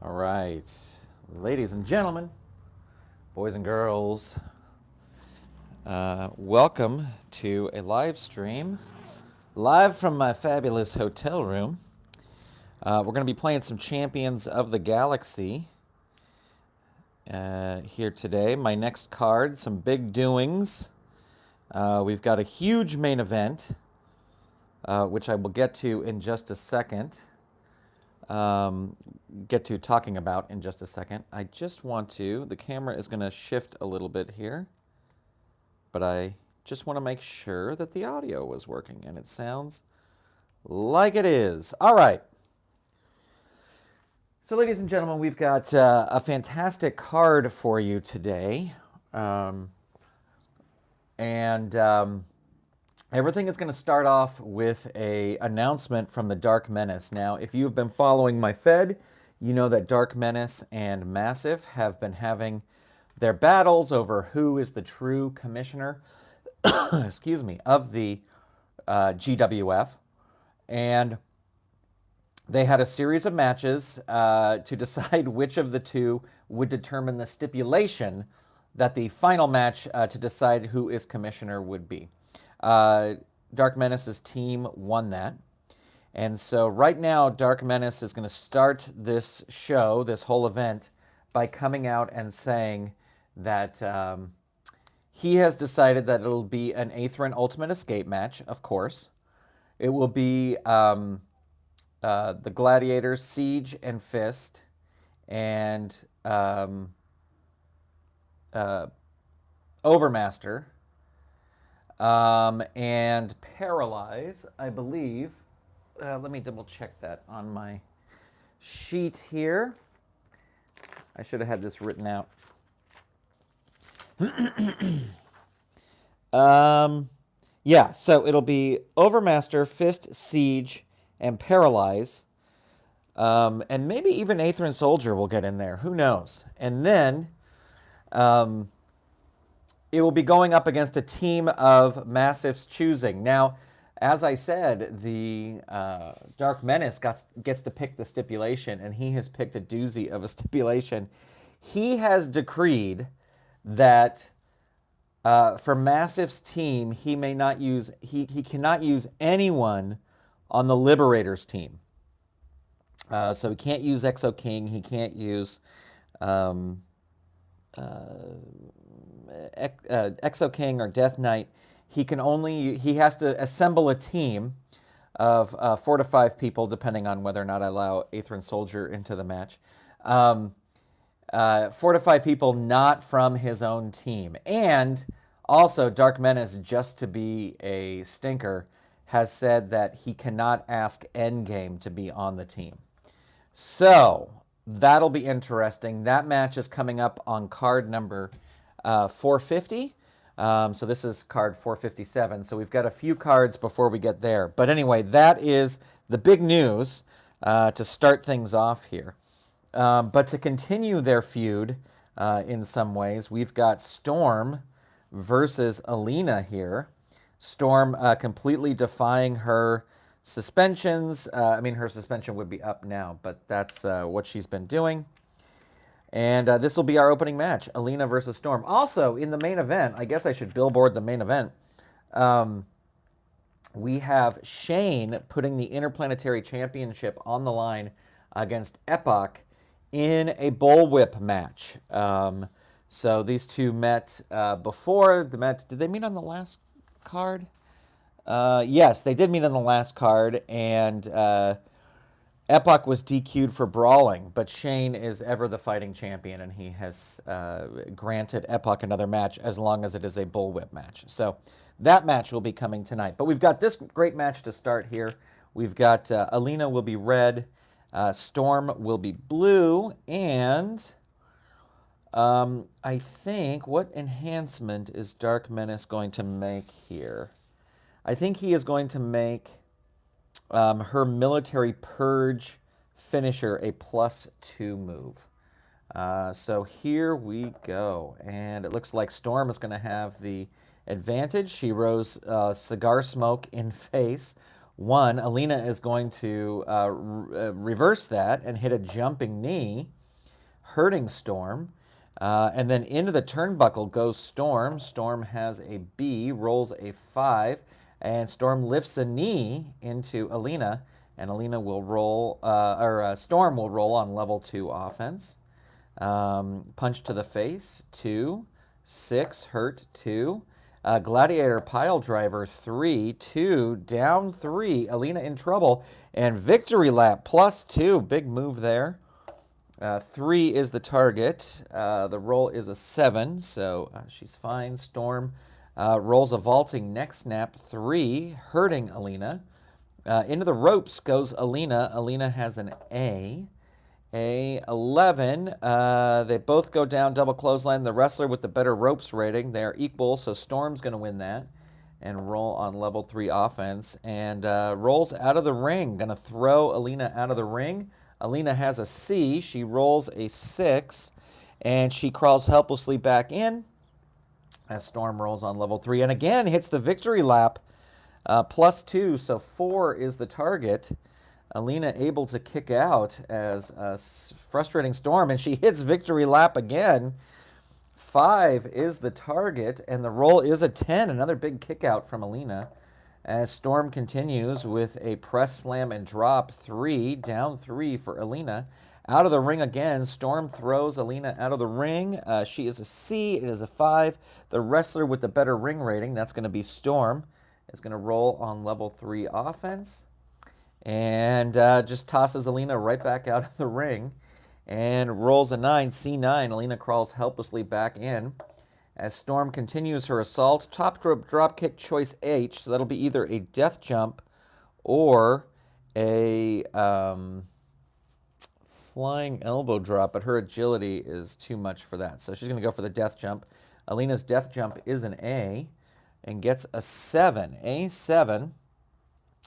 All right, ladies and gentlemen, boys and girls, welcome to a live stream, live from my fabulous hotel room. We're going to be playing some Champions of the Galaxy here today. My next card, some big doings. We've got a huge main event, which I will get to in just a second. Get to talking about in just a second. I just want to, the camera is going to shift a little bit here, but I just want to make sure that the audio was working, and it sounds like it is. All right. So ladies and gentlemen, we've got a fantastic card for you today. Everything is going to start off with an announcement from the Dark Menace. Now, if you've been following my Fed, you know that Dark Menace and Massive have been having their battles over who is the true commissioner, excuse me, of the GWF. And they had a series of matches to decide which of the two would determine the stipulation that the final match to decide who is commissioner would be. Dark Menace's team won that. And so right now, Dark Menace is going to start this show, this whole event, by coming out and saying that he has decided that it'll be an Atherin Ultimate Escape match, of course. It will be the Gladiators, Siege and Fist, and Overmaster. And Paralyze, I believe. Let me double check that on my sheet here. I should have had this written out. Yeah, so it'll be Overmaster, Fist, Siege, and Paralyze. And maybe even Atherin Soldier will get in there. Who knows? And then it will be going up against a team of Massive's choosing. Now, as I said, the Dark Menace gets to pick the stipulation, and he has picked a doozy of a stipulation. He has decreed that for Massive's team, he cannot use anyone on the Liberators team. So he can't use Exo King. He can't use Exo King or Death Knight. He has to assemble a team of 4 to 5 people, depending on whether or not I allow Atherin Soldier into the match. 4 to 5 people not from his own team. And also, Dark Menace, just to be a stinker, has said that he cannot ask Endgame to be on the team. So that'll be interesting. That match is coming up on card number 450. So this is card 457. So we've got a few cards before we get there. But anyway, that is the big news to start things off here. But to continue their feud in some ways, we've got Storm versus Elina here. Storm completely defying her suspensions. I mean, her suspension would be up now, but that's what she's been doing. And this will be our opening match, Elina versus Storm. Also, in the main event, I guess I should billboard the main event. We have Shane putting the Interplanetary Championship on the line against Epoch in a bullwhip match. So these two met before the match. Did they meet on the last card? Yes, they did meet on the last card, and Epoch was DQ'd for brawling, but Shane is ever the fighting champion, and he has granted Epoch another match as long as it is a bullwhip match. So that match will be coming tonight. But we've got this great match to start here. We've got Elina will be red, Storm will be blue, and I think, what enhancement is Dark Menace going to make here? I think he is going to make her Military Purge finisher a +2 move. So here we go. And it looks like Storm is going to have the advantage. She rose cigar smoke in face. Elina is going to reverse that and hit a jumping knee. hurting Storm. And then into the turnbuckle goes Storm. Storm has a B, rolls a 5, and Storm lifts a knee into Elina, and Elina will roll, Storm will roll on level 2 offense. Punch to the face, 2, 6, hurt, 2. Gladiator pile driver, 3, 2, down 3, Elina in trouble, and victory lap, +2, big move there. 3 is the target. The roll is a 7, so she's fine. Storm rolls a vaulting neck snap, 3, hurting Elina. Into the ropes goes Elina. Elina has an A. A 11. They both go down double clothesline. The wrestler with the better ropes rating. They are equal, so Storm's going to win that and roll on level 3 offense. And rolls out of the ring. Going to throw Elina out of the ring. Elina has a C. She rolls a 6, and she crawls helplessly back in as Storm rolls on level 3. And again, hits the victory lap, +2, so 4 is the target. Elina able to kick out as a frustrating Storm, and she hits victory lap again. 5 is the target, and the roll is a 10. Another big kick out from Elina as Storm continues with a press slam and drop, 3, down 3 for Elina. Out of the ring again, Storm throws Elina out of the ring. She is a C, it is a 5. The wrestler with the better ring rating, that's going to be Storm, is going to roll on level 3 offense. And just tosses Elina right back out of the ring and rolls a 9, C9. Elina crawls helplessly back in as Storm continues her assault. Top rope drop kick, choice H, so that'll be either a death jump or a flying elbow drop, but her agility is too much for that, so she's going to go for the death jump. Elina's death jump is an A and gets a 7, A7.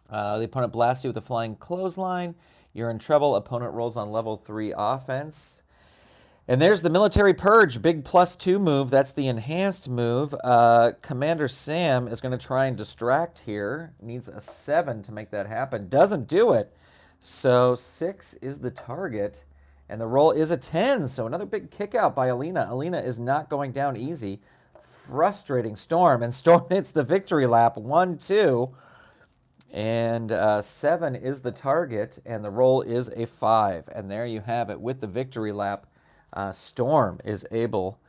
The opponent blasts you with a flying clothesline. You're in trouble. Opponent rolls on level 3 offense. And there's the military purge, big +2 move. That's the enhanced move. Commander Sam is going to try and distract here. Needs a 7 to make that happen. Doesn't do it. So 6 is the target. And the roll is a 10. So another big kick out by Elina. Elina is not going down easy. Frustrating Storm. And Storm hits the victory lap. 1, 2. And 7 is the target, and the roll is a 5. And there you have it with the victory lap. Storm is able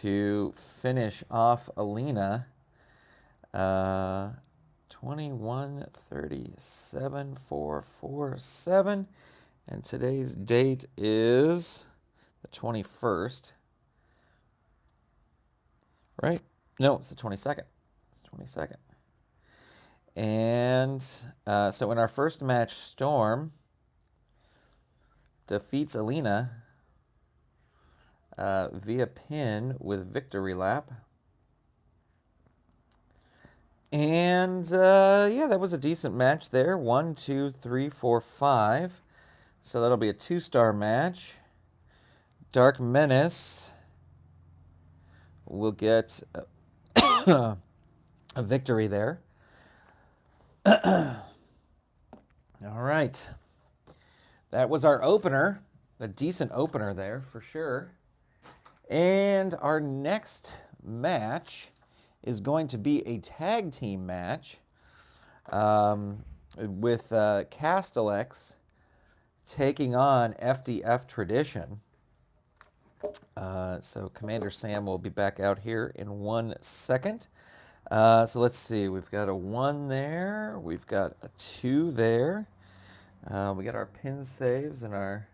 to finish off Elina 21-37-4-4-7. And today's date is the 21st. Right? No, it's the 22nd. It's the 22nd. And so in our first match, Storm defeats Elina via pin with victory lap. And yeah, that was a decent match there. 1, 2, 3, 4, 5. So that'll be a 2-star match. Dark Menace will get a victory there. All right. That was our opener. A decent opener there for sure. And our next match is going to be a tag team match with Castilex taking on FDF Tradition. So Commander Sam will be back out here in 1 second. So let's see, we've got a 1 there, we've got a 2 there, we got our pin saves and our,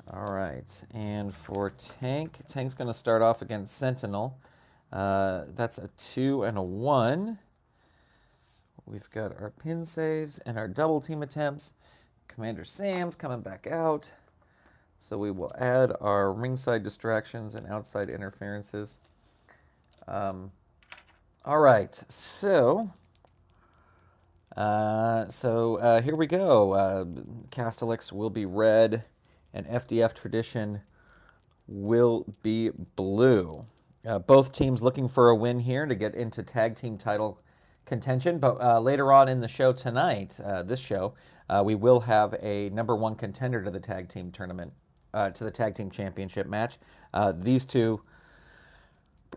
all right, and for Tank's going to start off against Sentinel. That's a 2 and a 1. We've got our pin saves and our double team attempts. Commander Sam's coming back out, so we will add our ringside distractions and outside interferences. All right, so here we go. Castilex will be red, and FDF Tradition will be blue. Both teams looking for a win here to get into tag team title contention. But later on in the show tonight, this show, we will have a #1 contender to the tag team tournament, to the tag team championship match. These two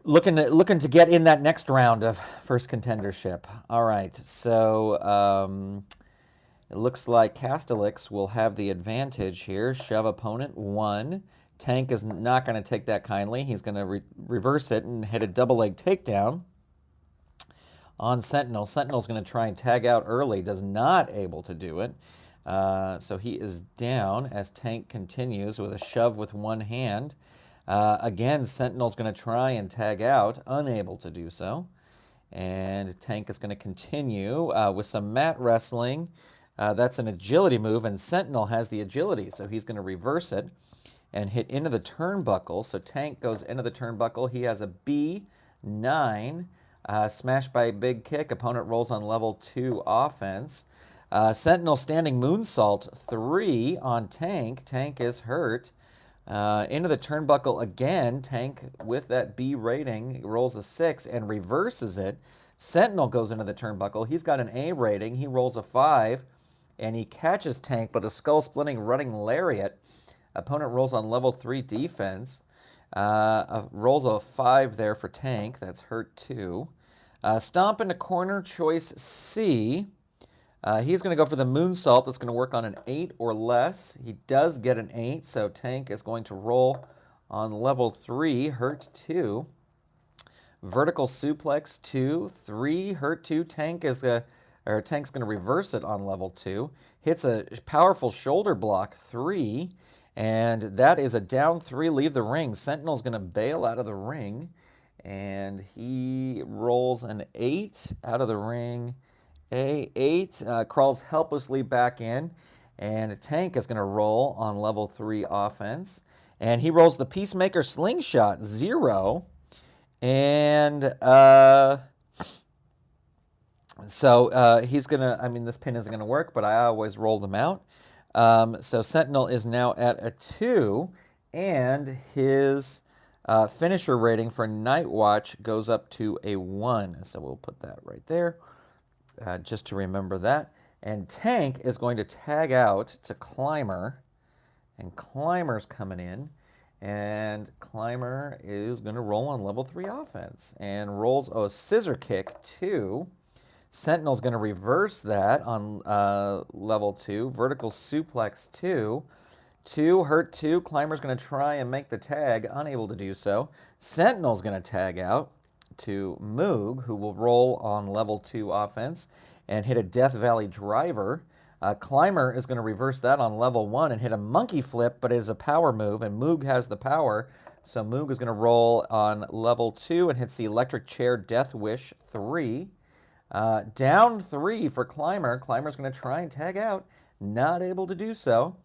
looking to get in that next round of first contendership. All right, so it looks like Castilex will have the advantage here. Shove opponent 1. Tank is not going to take that kindly. He's going to reverse it and hit a double leg takedown on Sentinel. Sentinel's going to try and tag out early. Does not able to do it. So he is down as Tank continues with a shove with one hand. Again, Sentinel's going to try and tag out. Unable to do so. And Tank is going to continue with some mat wrestling. That's an agility move, and Sentinel has the agility, so he's going to reverse it and hit into the turnbuckle. So Tank goes into the turnbuckle. He has a B9, smashed by a big kick. Opponent rolls on level 2 offense. Sentinel standing moonsault 3 on Tank. Tank is hurt. Into the turnbuckle again. Tank with that B rating rolls a 6 and reverses it. Sentinel goes into the turnbuckle. He's got an A rating. He rolls a 5 and he catches Tank with a skull-splitting running lariat. Opponent rolls on level 3 defense. Rolls a 5 there for Tank. That's hurt 2. Stomp into corner, choice C. He's going to go for the moonsault. That's going to work on an 8 or less. He does get an 8, so Tank is going to roll on level 3, hurt 2. Vertical suplex 2, 3, hurt 2. Tank's going to reverse it on level 2. Hits a powerful shoulder block 3. And that is a down 3, leave the ring. Sentinel's going to bail out of the ring. And he rolls an 8 out of the ring. A8 crawls helplessly back in. And Tank is going to roll on level 3 offense. And he rolls the Peacemaker Slingshot 0. And so he's going to, this pin isn't going to work, but I always roll them out. So Sentinel is now at a 2, and his finisher rating for Night Watch goes up to a 1. So we'll put that right there, just to remember that. And Tank is going to tag out to Climber, and Climber's coming in, and Climber is going to roll on level 3 offense, and rolls a scissor kick 2. Sentinel's going to reverse that on level 2. Vertical suplex 2. 2, hurt 2. Climber's going to try and make the tag. Unable to do so. Sentinel's going to tag out to Moog, who will roll on level 2 offense and hit a Death Valley driver. Climber is going to reverse that on level 1 and hit a monkey flip, but it is a power move, and Moog has the power. So Moog is going to roll on level 2 and hits the electric chair Death Wish 3. Down 3 for Climber. Climber's going to try and tag out. Not able to do so.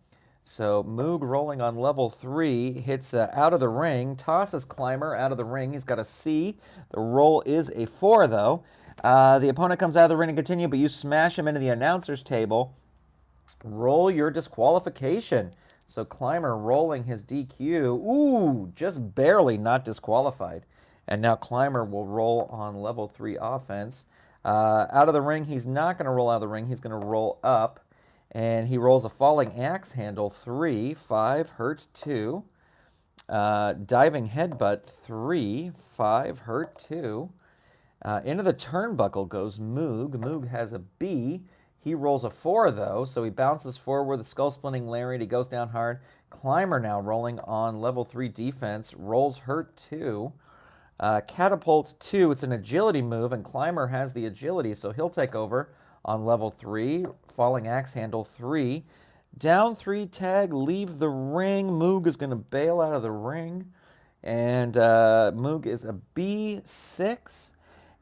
So Moog rolling on level 3 hits out of the ring. Tosses Climber out of the ring. He's got a C. The roll is a 4, though. The opponent comes out of the ring and continue, but you smash him into the announcer's table. Roll your disqualification. So Climber rolling his DQ. Ooh, just barely not disqualified. And now Climber will roll on level 3 offense. Out of the ring, he's not going to roll out of the ring. He's going to roll up, and he rolls a falling axe handle 3, 5, hurt 2. Diving headbutt 3, 5, hurt 2. Into the turnbuckle goes Moog. Moog has a B. He rolls a 4, though, so he bounces forward. The skull-splitting lariat. He goes down hard. Climber now rolling on level 3 defense. Rolls hurt 2. Catapult 2, it's an agility move, and Climber has the agility, so he'll take over on level 3. Falling axe handle 3. Down 3 tag, leave the ring. Moog is going to bail out of the ring. And Moog is a B6.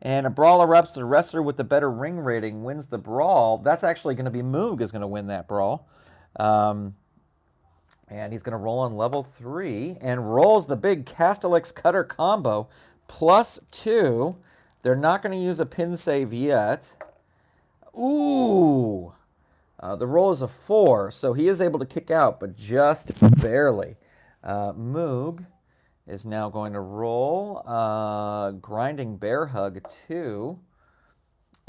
And a brawl erupts. The wrestler with the better ring rating wins the brawl. That's actually going to be Moog is going to win that brawl. And he's going to roll on level 3 and rolls the big Castilex cutter combo +2. They're not going to use a pin save yet. Ooh! The roll is a 4, so he is able to kick out, but just barely. Moog is now going to roll. Grinding bear hug 2.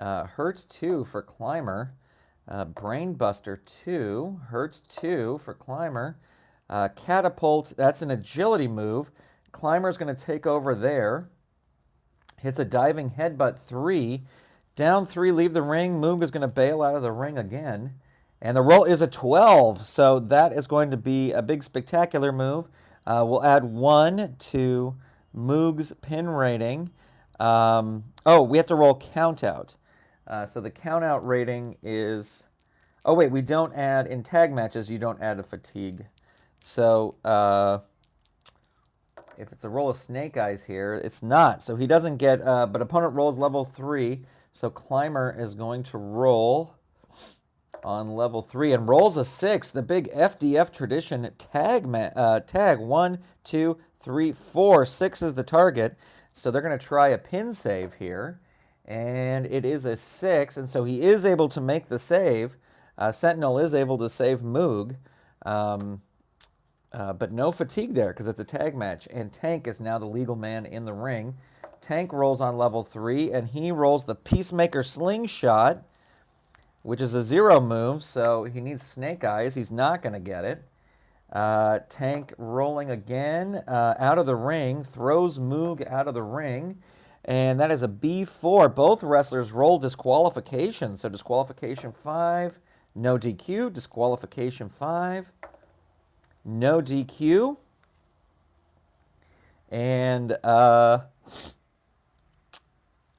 Hurt 2 for Climber. Brainbuster 2. Hurt 2 for Climber. Catapult, that's an agility move. Climber's going to take over there. Hits a diving headbutt 3. Down 3, leave the ring. Moog is going to bail out of the ring again. And the roll is a 12, so that is going to be a big spectacular move. We'll add 1 to Moog's pin rating. Oh, we have to roll count out. So the count out rating is... Oh, wait, we don't add... In tag matches, you don't add a fatigue. So if it's a roll of snake eyes here, it's not. So he doesn't get... but opponent rolls level 3. So Climber is going to roll on level 3 and rolls a 6. The big FDF Tradition tag. 1, 2, 3, 4. 6 is the target. So they're going to try a pin save here. And it is a 6. And so he is able to make the save. Sentinel is able to save Moog. But no fatigue there because it's a tag match. And Tank is now the legal man in the ring. Tank rolls on level 3. And he rolls the Peacemaker Slingshot, which is a 0 move, so he needs Snake Eyes. He's not going to get it. Tank rolling again out of the ring, throws Moog out of the ring, and that is a B4. Both wrestlers roll disqualification, so disqualification 5, no DQ, disqualification 5, no DQ, and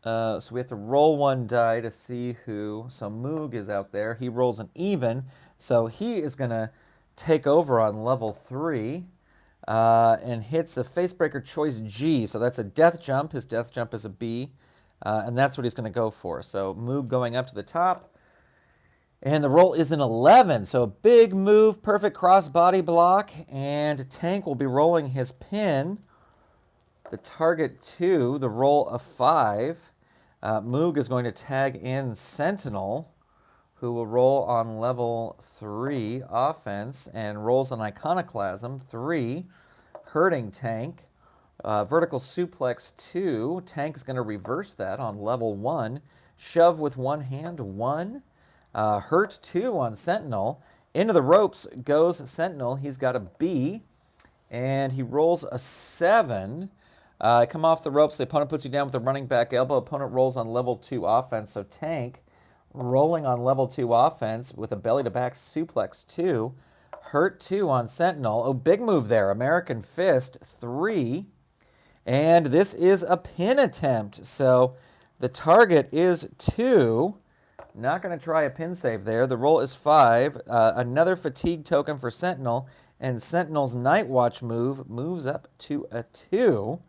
so we have to roll 1 die to see who. So Moog is out there. He rolls an even. So he is going to take over on level 3 and hits a Facebreaker Choice G. So that's a death jump. His death jump is a B. And that's what he's going to go for. So Moog going up to the top. And the roll is an 11. So a big move, perfect cross body block. And Tank will be rolling his pin. The target 2, the roll of 5. Moog is going to tag in Sentinel, who will roll on level 3 offense and rolls an Iconoclasm 3, hurting Tank. Vertical suplex 2. Tank is going to reverse that on level 1. Shove with one hand 1. Hurt 2 on Sentinel. Into the ropes goes Sentinel. He's got a B, and he rolls a 7. Come off the ropes. The opponent puts you down with a running back elbow. Opponent rolls on level 2 offense. So Tank rolling on level 2 offense with a belly-to-back suplex 2. Hurt 2 on Sentinel. Oh, big move there. American Fist 3. And this is a pin attempt. So the target is 2. Not going to try a pin save there. The roll is 5. Another fatigue token for Sentinel. And Sentinel's Night Watch move moves up to a 2.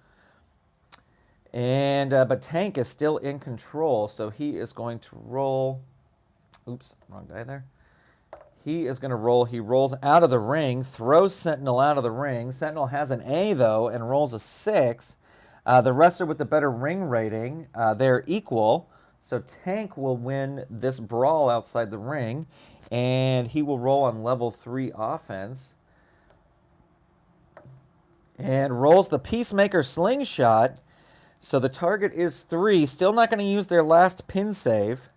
And but Tank is still in control, so he is going to roll. Oops, wrong die there. He is going to roll. He rolls out of the ring, throws Sentinel out of the ring. Sentinel has an A, though, and rolls a 6. The wrestler with the better ring rating, they're equal. So Tank will win this brawl outside the ring, and he will roll on level 3 offense. And rolls the Peacemaker Slingshot. So the target is 3. Still not going to use their last pin save.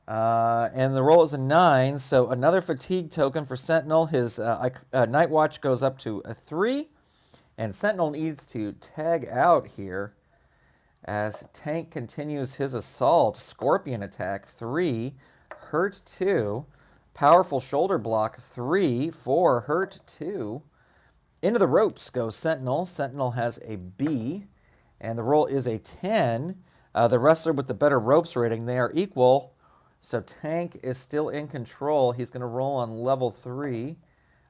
And the roll is a 9. So another fatigue token for Sentinel. His Night Watch goes up to a 3. And Sentinel needs to tag out here as Tank continues his assault. Scorpion attack 3. Hurt 2. Powerful shoulder block 3. 4. Hurt 2. Into the ropes goes Sentinel. Sentinel has a B. And the roll is a 10. The wrestler with the better ropes rating, they are equal. So Tank is still in control. He's going to roll on level 3.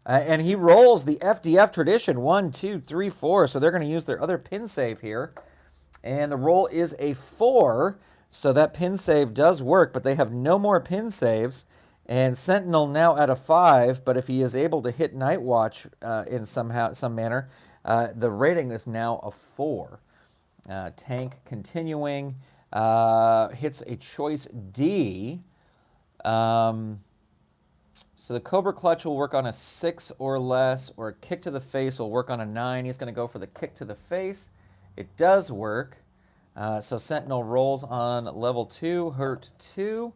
And he rolls the FDF Tradition. 1, 2, 3, 4. So they're going to use their other pin save here. And the roll is a 4. So that pin save does work, but they have no more pin saves. And Sentinel now at a 5. But if he is able to hit Night Watch in some manner, the rating is now a 4. Tank continuing, hits a choice D. So the Cobra Clutch will work on a 6 or less, or a kick to the face will work on a 9. He's going to go for the kick to the face. It does work. So Sentinel rolls on level 2, hurt 2.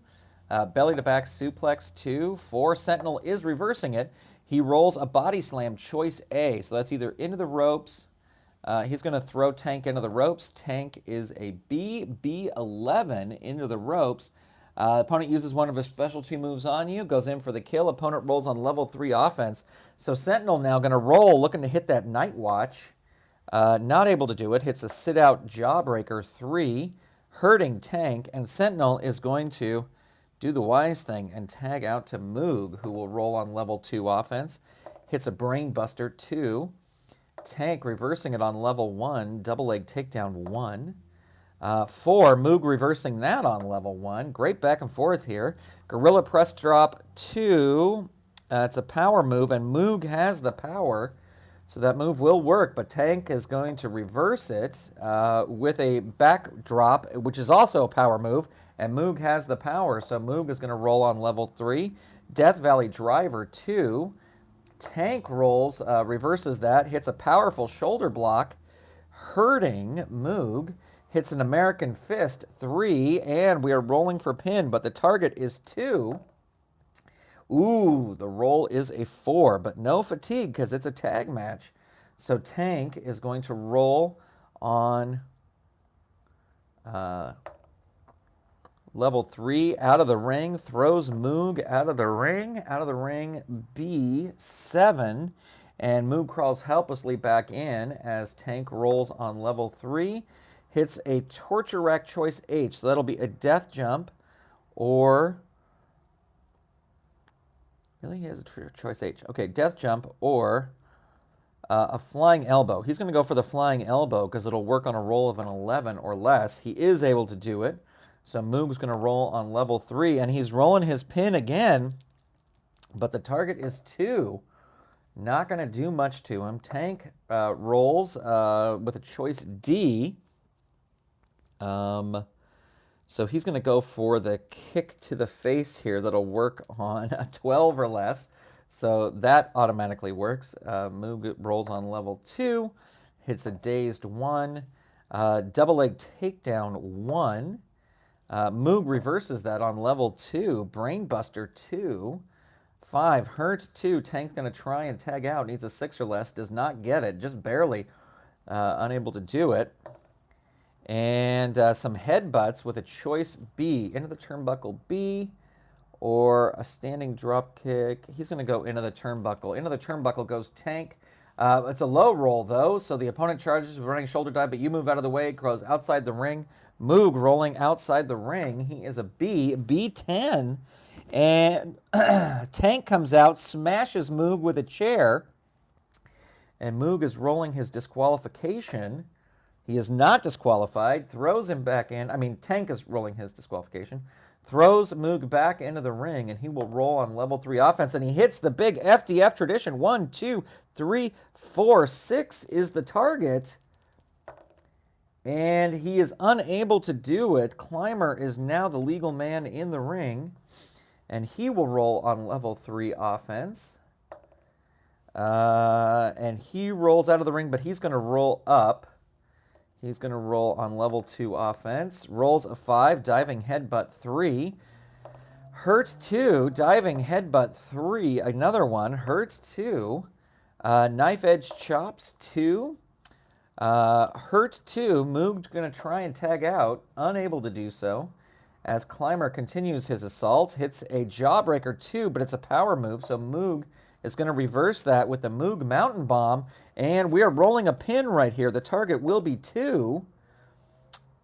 Belly to back suplex 2. 4. Sentinel is reversing it. He rolls a body slam, choice A. So that's either into the ropes. He's going to throw Tank into the ropes. Tank is a B. B11 into the ropes. Opponent uses one of his specialty moves on you, goes in for the kill. Opponent rolls on level 3 offense. So Sentinel now going to roll, looking to hit that Night Watch. Not able to do it. Hits a sit-out Jawbreaker 3, hurting Tank. And Sentinel is going to do the wise thing and tag out to Moog, who will roll on level 2 offense. Hits a Brainbuster 2. Tank reversing it on level 1, double leg takedown 1. 4, Moog reversing that on level 1. Great back and forth here. Gorilla Press Drop 2. It's a power move, and Moog has the power, so that move will work, but Tank is going to reverse it with a backdrop, which is also a power move, and Moog has the power, so Moog is going to roll on level 3. Death Valley Driver 2. Tank rolls, reverses that, hits a powerful shoulder block, hurting Moog, hits an American Fist 3, and we are rolling for pin, but the target is 2. Ooh, the roll is a 4, but no fatigue because it's a tag match. So Tank is going to roll on level 3 out of the ring, throws Moog out of the ring, B7, and Moog crawls helplessly back in as Tank rolls on level 3, hits a Torture Rack choice H, so that'll be a death jump, or, really, he has a choice H, okay, death jump, or a flying elbow. He's going to go for the flying elbow because it'll work on a roll of an 11 or less. He is able to do it. So Moog's going to roll on level 3, and he's rolling his pin again, but the target is 2. Not going to do much to him. Tank rolls with a choice D. So he's going to go for the kick to the face here that'll work on a 12 or less. So that automatically works. Moog rolls on level 2, hits a dazed 1, double leg takedown 1. Moog reverses that on level 2, Brainbuster 2, 5, hurt 2. Tank's going to try and tag out, needs a 6 or less, does not get it, just barely unable to do it. And some headbutts with a choice B, into the turnbuckle B, or a standing drop kick. He's going to go into the turnbuckle. Into the turnbuckle goes Tank. It's a low roll, though, so the opponent charges with running shoulder dive, but you move out of the way. It goes outside the ring. Moog rolling outside the ring. He is a B, B10. And Tank comes out, smashes Moog with a chair. And Moog is rolling his disqualification. He is not disqualified. Throws him back in. I mean, Tank is rolling his disqualification. Throws Moog back into the ring, and he will roll on level 3 offense, and he hits the big FDF Tradition. 1, 2, 3, 4, 6 is the target, and he is unable to do it. Climber is now the legal man in the ring, and he will roll on level 3 offense. And he rolls out of the ring, but he's going to roll up. He's going to roll on level 2 offense. Rolls a 5, diving headbutt 3. Hurt 2, diving headbutt 3. Another one, hurt 2. Knife edge chops 2. Hurt 2. Moog going to try and tag out. Unable to do so. As Climber continues his assault. Hits a Jawbreaker 2, but it's a power move. So Moog is going to reverse that with the Moog Mountain Bomb. And we are rolling a pin right here. The target will be 2.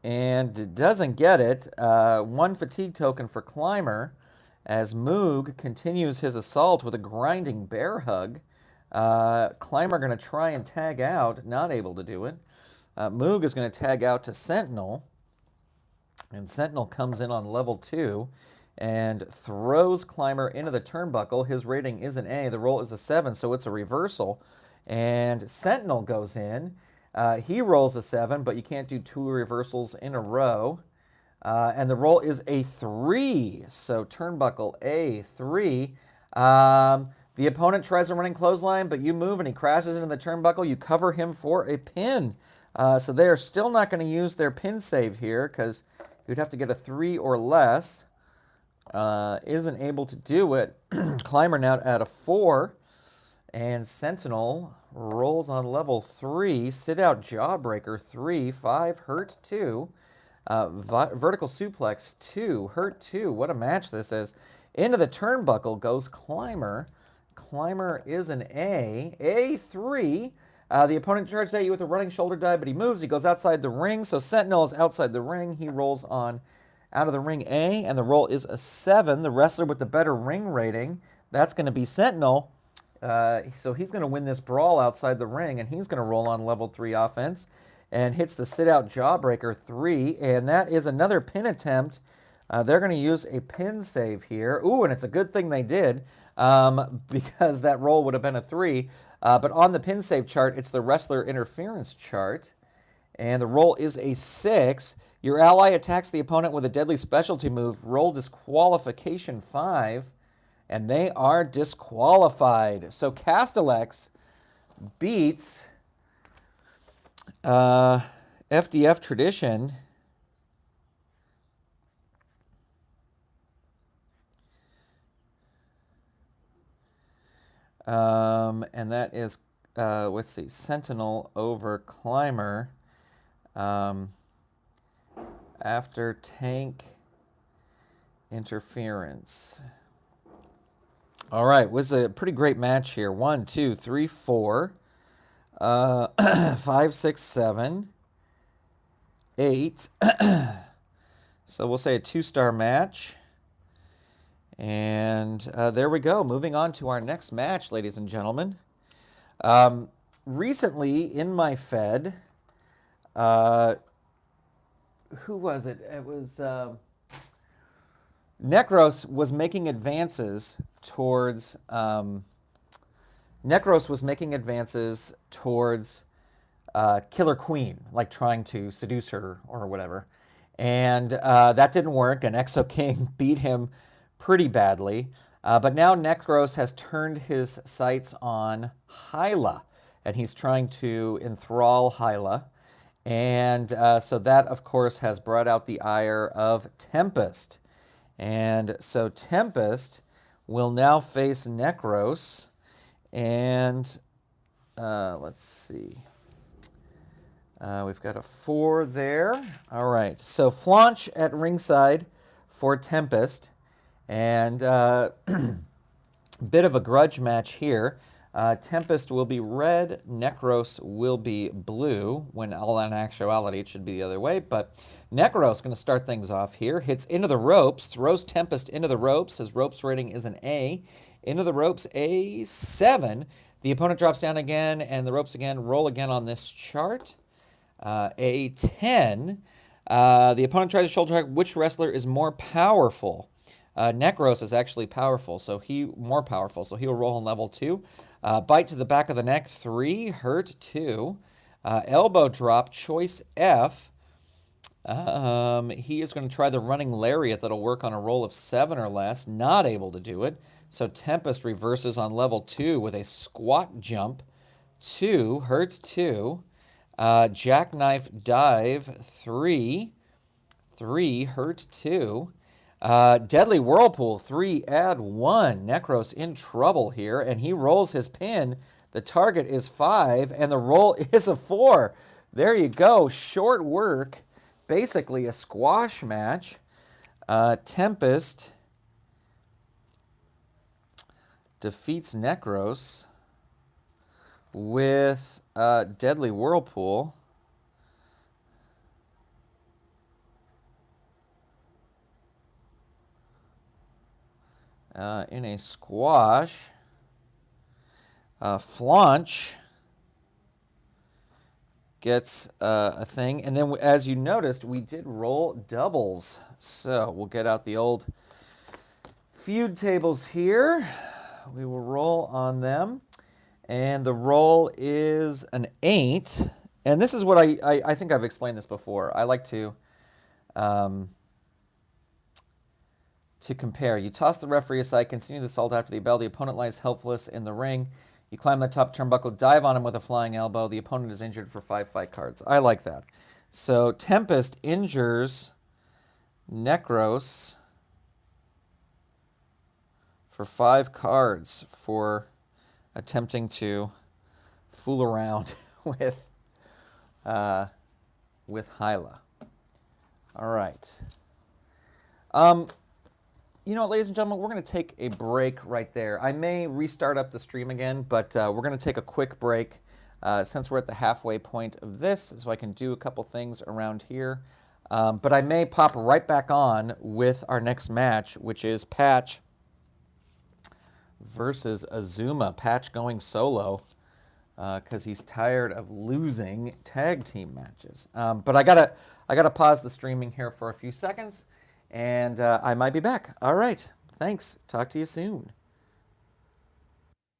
And it doesn't get it. 1 fatigue token for Climber. As Moog continues his assault with a grinding bear hug. Climber going to try and tag out. Not able to do it. Moog is going to tag out to Sentinel. And Sentinel comes in on level 2 and throws Climber into the turnbuckle. His rating is an A. The roll is a 7, so it's a reversal. And Sentinel goes in. He rolls a 7, but you can't do 2 reversals in a row. And the roll is a 3, so turnbuckle A, 3. The opponent tries a running clothesline, but you move and he crashes into the turnbuckle. You cover him for a pin. So they are still not going to use their pin save here because you'd have to get a 3 or less. Isn't able to do it. Climber now at a 4. And Sentinel rolls on level 3. Sit out Jawbreaker 3. 5 hurt 2. Vertical Suplex 2. Hurt 2. What a match this is. Into the turnbuckle goes Climber. Climber is an A. A3. The opponent charges at you with a running shoulder dive, but he moves. He goes outside the ring. So Sentinel is outside the ring. He rolls on out of the ring A, and the roll is a 7. The wrestler with the better ring rating, that's going to be Sentinel. So he's going to win this brawl outside the ring, and he's going to roll on level 3 offense and hits the sit-out Jawbreaker 3, and that is another pin attempt. They're going to use a pin save here. Ooh, and it's a good thing they did because that roll would have been a 3. But on the pin save chart, it's the wrestler interference chart, and the roll is a 6. Your ally attacks the opponent with a deadly specialty move. Roll disqualification 5. And they are disqualified. So Castilex beats FDF Tradition. And that is, let's see, Sentinel over Climber after tank interference. All right, was a pretty great match here. 1, 2, 3, 4, 5, 6, 7, 8. So we'll say a 2-star match. And there we go. Moving on to our next match, ladies and gentlemen. Recently in my Fed, who was it? It was Necros was making advances towards Killer Queen, like trying to seduce her or whatever. And that didn't work, and Exo King beat him pretty badly. But now Necros has turned his sights on Hyla, and he's trying to enthrall Hyla. And so that, of course, has brought out the ire of Tempest. And so Tempest will now face Necros. And let's see. We've got a 4 there. All right. So Flaunch at ringside for Tempest. And bit of a grudge match here. Tempest will be red, Necros will be blue, when all in actuality it should be the other way. But Necros going to start things off here. Hits into the ropes, throws Tempest into the ropes. His ropes rating is an A. Into the ropes, a 7. The opponent drops down again, and the ropes again roll again on this chart. A 10. The opponent tries to shoulder check which wrestler is more powerful. Necros is actually powerful, so more powerful, so he'll roll on level 2. Bite to the back of the neck, 3. Hurt, 2. Elbow drop, choice F. He is going to try the running lariat that'll work on a roll of 7 or less. Not able to do it. So Tempest reverses on level 2 with a squat jump. 2. Hurt, 2. Jackknife dive, 3. 3. Hurt, 2. Deadly Whirlpool, 3, add 1. Necros in trouble here, and he rolls his pin. The target is 5, and the roll is a 4. There you go. Short work. Basically a squash match. Tempest defeats Necros with Deadly Whirlpool. In a squash. Flaunch gets a thing. And then, as you noticed, we did roll doubles. So we'll get out the old feud tables here. We will roll on them. And the roll is an 8. And this is what I think I've explained this before. I like to compare. You toss the referee aside, continue the assault after the bell. The opponent lies helpless in the ring. You climb the top turnbuckle, dive on him with a flying elbow. The opponent is injured for 5 fight cards. I like that. So Tempest injures Necros for 5 cards for attempting to fool around with Hyla. All right. You know, ladies and gentlemen, we're going to take a break right there. I may restart up the stream again, but we're going to take a quick break since we're at the halfway point of this, so I can do a couple things around here. But I may pop right back on with our next match, which is Patch versus Azuma. Patch going solo because he's tired of losing tag team matches. But I gotta pause the streaming here for a few seconds. And I might be back. All right. Thanks. Talk to you soon.